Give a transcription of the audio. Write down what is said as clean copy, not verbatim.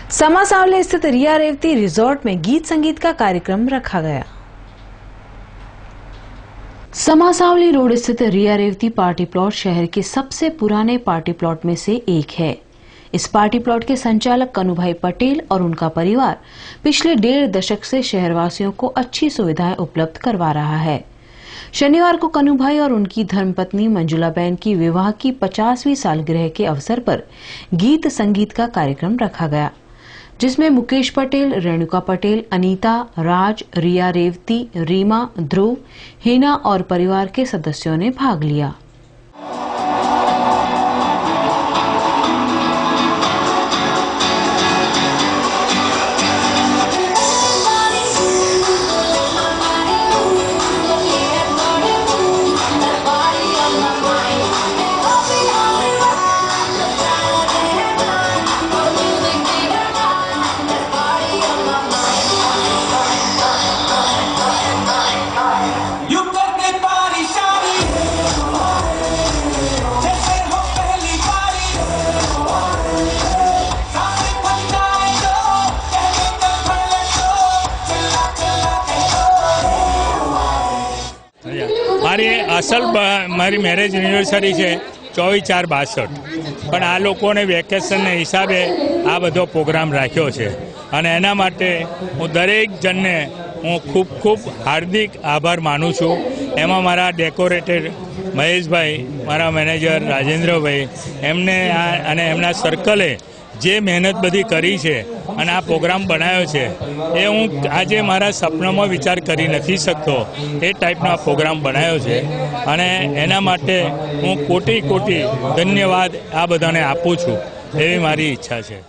समासावली स्थित रिया रेवती रिजॉर्ट में गीत संगीत का कार्यक्रम रखा गया। समासावली रोड स्थित रिया रेवती पार्टी प्लॉट शहर के सबसे पुराने पार्टी प्लॉट में से एक है। इस पार्टी प्लॉट के संचालक कनुभाई पटेल और उनका परिवार पिछले 1.5 दशक से शहरवासियों को अच्छी सुविधाएं उपलब्ध करवा रहा है। शनिवार को कनुभाई और उनकी धर्मपत्नी मंजुलाबेन की विवाह की 50वीं सालगिरह के अवसर पर गीत संगीत का कार्यक्रम रखा गया, जिसमें मुकेश पटेल, रेणुका पटेल, अनीता, राज, रिया रेवती, रीमा, ध्रुव, हिना और परिवार के सदस्यों ने भाग लिया। મારી મેરેજ એનિવર્સરી છે 24/4/62, પણ આ લોકોને વેકેશનના હિસાબે આ બધો પ્રોગ્રામ રાખ્યો છે અને એના માટે હું દરેક જણને હું ખૂબ ખૂબ હાર્દિક આભાર માનું છું। એમાં મારા ડેકોરેટર મહેશભાઈ, મારા મેનેજર રાજેન્દ્રભાઈ, એમને અને એમના સર્કલે જે મહેનત બધી કરી છે અને આ પ્રોગ્રામ બનાવ્યો છે એ હું આજે મારા સપનામાં વિચાર કરી નથી શકતો એ ટાઈપનો આ પ્રોગ્રામ બનાવ્યો છે અને એના માટે હું કોટી ધન્યવાદ આ બધાને આપું છું, એવી મારી ઈચ્છા છે।